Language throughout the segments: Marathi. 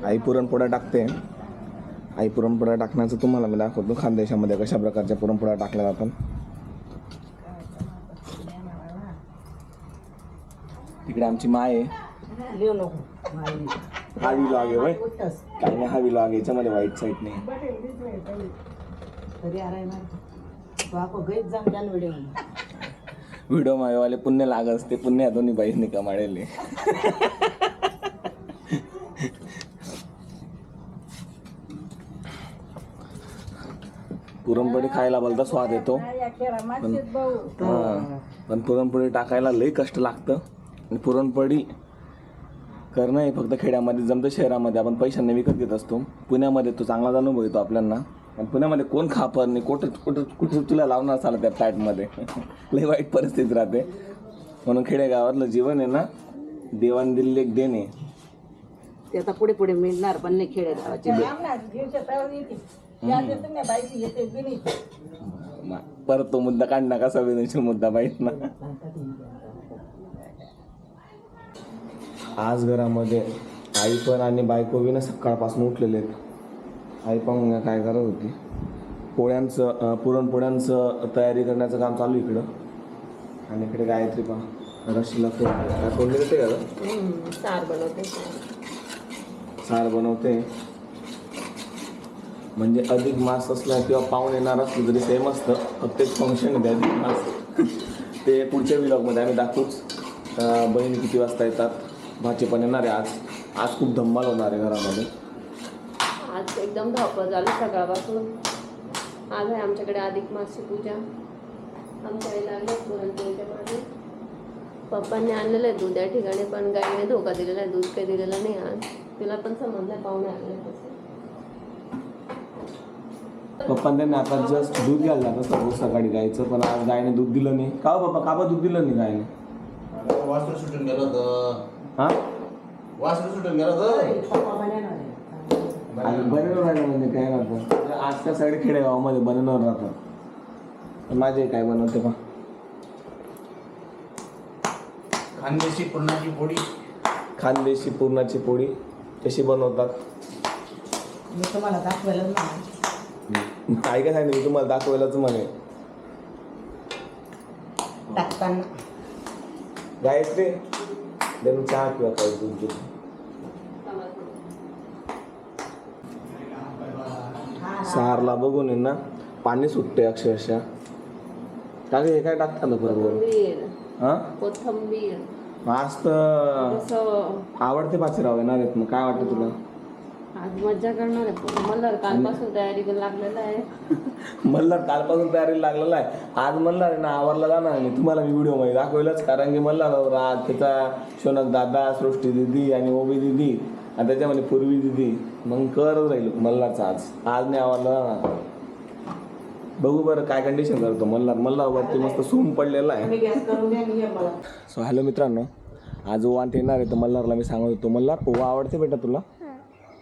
आई पुरणपोळ्या टाकते. आई पुरणपोळ्या टाकण्याचं तुम्हाला मी दाखवतो खानदेशामध्ये कशा प्रकारच्या पुरणपोळ्या टाकल्या जातात. तिकडे आमची माय आहे. हा विलॉग आहे होय, काही नाही. हा विलॉग आहे, याच्यामध्ये वाईट साईड नाही. व्हिडिओ मायवाले पुण्य लागत असते, पुण्य दोन्ही बाईंनी कमाळले. पुरणपोळी खायला बोलता स्वाद येतो, पण पुरणपोळी टाकायला लई कष्ट लागतं. आणि पुरणपोळी करणं हे फक्त खेड्यामध्ये जमतं, शहरामध्ये आपण पैशांनी विकत घेत असतो. पुण्यामध्ये तो चांगलाच अनुभव येतो आपल्याला. आणि पुण्यामध्ये कोण खापर नाही, कुठं कुठं कुठं तुला लावणार चालत त्या फ्लॅटमध्ये. लई वाईट परिस्थिती राहते. म्हणून खेडेगावातलं जीवन आहे ना, देवाने दिलेले एक देण आहे. ते आता पुढे पुढे मिळणार पण नाही खेडेगावाचे. परत तो मुद्दा काढणार का, संवेदनशील मुद्दा पाहिजे ना. आज घरामध्ये आई पण आणि बायको बी ना सकाळपासून उठलेले आहेत. आई पण काय करत होती, पुरणपोळ्यांचं तयारी करण्याचं काम चालू इकडं. आणि इकडे गायत्री पण रशीला फोडले देते का, सार बनवते. म्हणजे अधिक मास असला किंवा पाहून येणार असलं तरी सेम असतं, फक्त एक फंक्शन आहे अधिक मास. ते पुढच्या व्लॉगमध्ये आम्ही दाखवूच. बहिणी किती वाजता येतात, भाची पण येणार आहे. आज खूप धम्माल होणार आहे घरामध्ये. आज एकदम धावपळ झाली सकाळपासून. आज आहे आमच्याकडे अधिक मासची पूजा. आमच्या आईला आणलं पुरणपोळीच्या मागे. पप्पांनी आणलेलं आहे दूध या ठिकाणी, पण गाईने धोका दिलेला आहे, दूध काही दिलेलं नाही. आज तिला पण समजलं पाहुणे आलेले तसं. पप्पा त्यांनी आता जस्ट दूध घ्यायला जातं सर्व सकाळी गायचं, पण आज गायने दूध दिलं नाही. का हो पप्पा, का दूध दिलं नाही गायने? वासरू सुटून गेलं होतं. हां, वासरू सुटून गेलं होतं. बनवून राहिलं म्हणजे काय राहतं, आजच्या साईड खेडेगावामध्ये बनवून राहतात. माझे काय बनवते पा, खानदेशी पुरणाची पोळी. खानदेशी पुरणाची पोळी कशी बनवतात मी तुम्हाला दाखवायला काय काय सांगितलं तुम्हाला दाखवायलाच म्हणे. टाकताना गायत्री देऊन चहा किंवा काय तुमची. सारला बघून आहे ना पाणी सुटते अक्षरशः. टाक हे काय टाकता ना बरोबर. हां, कोथिंबीर मस्त असं आवडते पाचेराव येणार आहेत. मग काय वाटतं तुला? आज मज्जा करणार आहे. मला कालपासून तयारी लागलेलं आहे. मल्हार कालपासून तयारीला लागलेला आहे. आज मल्हार ना आवरला जाणार नाही. तुम्हाला मी व्हिडिओ मध्ये दाखवेलच, कारण की मल्हार आज त्याचा शोनक दादा, सृष्टी दिदी आणि ओबी दिदी आणि त्याच्यामध्ये पूर्वी दिदी. मग करत राहील मल्हारचा आज नाही आवरला जाणार. बघू बरं काय कंडिशन करतो मल्हार वरती मस्त सूम पडलेला आहे. सो हॅलो मित्रांनो, आज ओवांत येणार आहे. तर मल्हारला मी सांगत होतो, मल्हार ओवा आवडते बेटा तुला?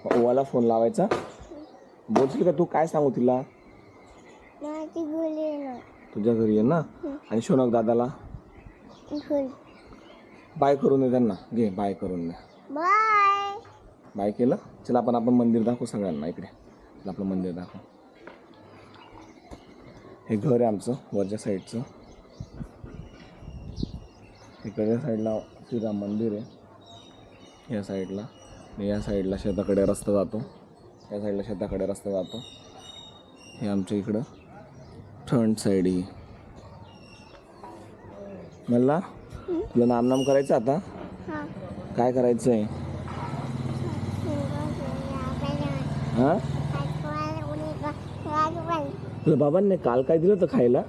ओवाला फोन लावायचा. बोलशील का तू? काय सांगू तिला? तुझ्या घरी ये ना. आणि शोनक दादाला बाय करून दे त्यांना. घे बाय करून दे. बाय केलं. चला आपण मंदिर दाखवू सगळ्यांना. इकडे चला आपलं मंदिर दाखव. हे घर आहे आमचं वरच्या साईडचं. इकडच्या साईडला श्रीराम मंदिर आहे या साईडला. या साईडला शेताकडे रस्ता जातो. या साईडला शेताकडे रस्ता जातो. हे आमच्या इकडं फ्रंट साईड ही. मला तुला नामनाम करायचं आता? काय करायचं आहे? हां, तुला बाबांनी काल काय दिलं होतं खायला?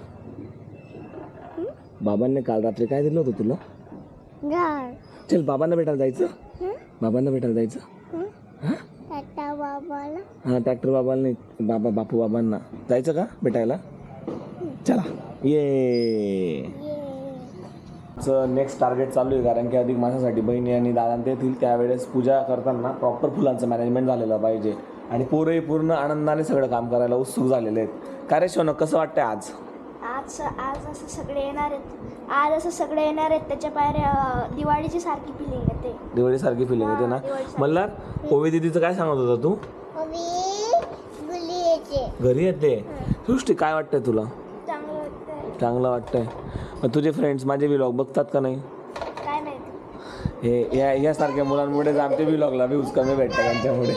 बाबांनी काल रात्री काय दिलं होतं तुला? चल बाबांना भेटायला जायचं. बाबांना भेटायला जायचं. हां, ट्रॅक्टर बाबाला नाही, बापू बाबांना जायचं का भेटायला? चला ये. नेक्स्ट टार्गेट चालू आहे, कारण की अधिक मासासाठी बहिणी आणि दादा येतील. त्यावेळेस पूजा करताना प्रॉपर फुलांचं मॅनेजमेंट झालेलं पाहिजे. आणि पोरही पूर्ण आनंदाने सगळं काम करायला उत्सुक झालेले आहेत. काय रे शौनक, कसं वाटतंय आज? आज असं सगळे येणार आहेत त्याच्या बाहेर दिवाळीची सारखी फिलिंग येते. दिवाळीसारखी फिलिंग येते ना. दिवाळीसारखी. मला ओवी दीदीचं काय सांगत होता तू? घरी येते. सृष्टी काय वाटतंय तुला? चांगलं वाटतंय. चांगलं वाटतंय. मग तुझे फ्रेंड्स माझे व्लॉग बघतात का नाही? काय माहिती. हे यासारख्या मुलांमुळेच आमच्या व्लॉगला व्ह्यूज कमी भेटतात त्यांच्यामुळे.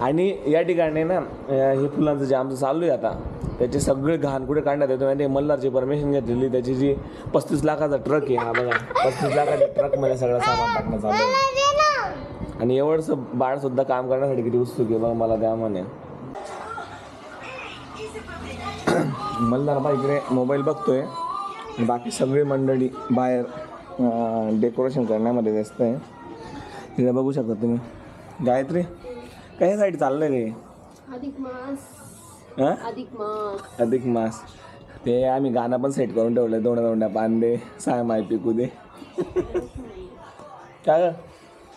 आणि या ठिकाणी ना हे फुलांचं जे आमचं चालू आहे आता त्याचे सगळे घाण कुठे काढण्यात येतो आणि मल्हारची परमिशन घेतलेली. त्याची जी 35 लाखाचा ट्रक आहे, हा बघा 35 लाखाच्या ट्रकमध्ये सगळं सामान टाकणं चालू आहे. आणि एवढंसं बाळसुद्धा काम करण्यासाठी किती उत्सुक आहे बघा, मला द्या म्हणे. मल्हार बा इकडे मोबाईल बघतोय, बाकी सगळी मंडळी बाहेर डेकोरेशन करण्यामध्ये व्यस्त आहे. तिकडे बघू शकता तुम्ही. गायत्री काही साईड चाललंय रे? अधिक मास. हां अधिक मास. अधिक मास. ते आम्ही गाणं पण सेट करून ठेवलं, दोंड्या दोंड्या पान दे, साय माय पिकू दे. काय ग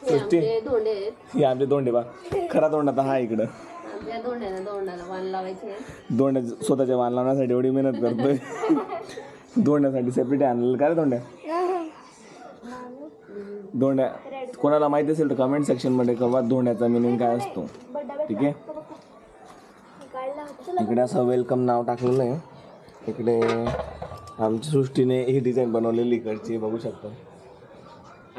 सृष्टी? आमचे धोंडे आहेत. ही आमचे दोंडे बा. खरा दोंडा तर हा इकडं. आमच्या धोंड्याला वाण लावायचे. दोंड्या स्वतःच्या वाण लावण्यासाठी एवढी मेहनत करतोय. दोंड्यासाठी सेपरेट आणलेलं काय रे दोंड्या? दोंड्या कोणाला माहिती असेल तर कमेंट सेक्शनमध्ये कळवा दोंड्याचा मिनिंग काय असतो. ठीक आहे. इकडे असं वेलकम नाव टाकलेलं आहे. इकडे आमच्या सृष्टीने ही डिझाईन बनवलेली इकडची बघू शकतो.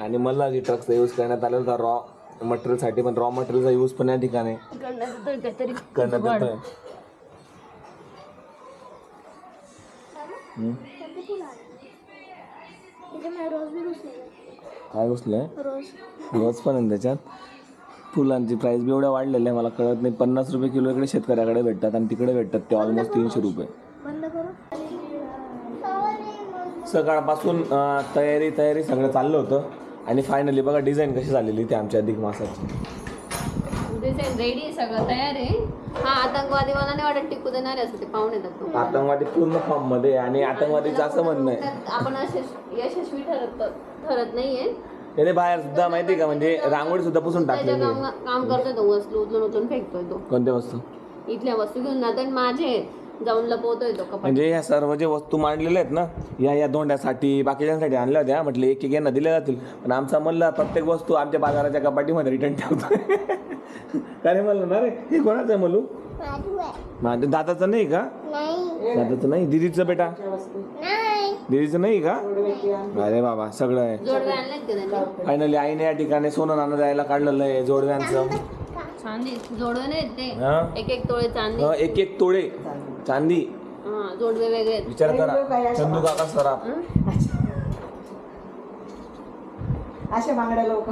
आणि मला जी ट्रकचा यूज करण्यात आलेला होता रॉ मटेरियलसाठी, पण रॉ मटेरियलचा यूज पण या ठिकाणी करण्यात येतोय. काय घुसलंय? रोज पण आहे त्याच्यात. फुलांची प्राईस बी एवढ्या वाढलेल्या आहे मला कळत नाही. 50 रुपये किलो इकडे शेतकऱ्याकडे भेटतात आणि तिकडे भेटतात ते ऑलमोस्ट 300 रुपये. सकाळपासून तयारी सगळं चाललं होतं. आणि फायनली बघा डिझाईन कशी झालेली ती आमच्या अधिक मासाची. डिझाईन रेडी सगळं तयार आहे. हा आतंकवादी मला नाही वाटत टिकू देणार असं, ते पाहून येतात. आतंकवादी पूर्ण फॉर्म मध्ये. आणि आतंकवादीचं असं म्हणणं आहे आपण यशस्वी ठरत नाहीये. त्याने बाहेर सुद्धा माहिती का, म्हणजे रांगोळी सुद्धा पुसून टाकलेली आहे. काम करतोय तो, वस्तू उचलून फेकतोय तो. कोणत्या वस्तू? इथल्या वस्तू घेऊन जातोय माझे जाऊन लपवतोय तो कपाट. म्हणजे ह्या सर्व जे वस्तू मांडलेल्या आहेत ना, या दोंड्यासाठी बाकीच्यांसाठी आणल्या होत्या. म्हटलं एक यांना दिल्या जातील, पण आमचा मल्ला प्रत्येक वस्तू आमच्या बाजाराच्या कपाटीमध्ये रिटर्न ठेवतोय. काय म्हणलं ना रे, हे कोणाचं आहे मल्लू? माझ्या दादाचं नाही का? दादाचं नाही. दीदीचं बेटा? दीदीचं नाही का? अरे बाबा सगळं आहे. जोडवे आणलेत का त्यांनी? फायनली आईने या ठिकाणी सोनं नाणं द्यायला काढलेलं आहे जोडव्यांचं. चांदी जोडवे नाहीत ते. हा? 1-1 तोळे चांदी. 1-1 तोळे चांदी. हा जोडवे वेगळे आहेत. विचार करा चंदू काका सराफ. अशा बांगड्या लोक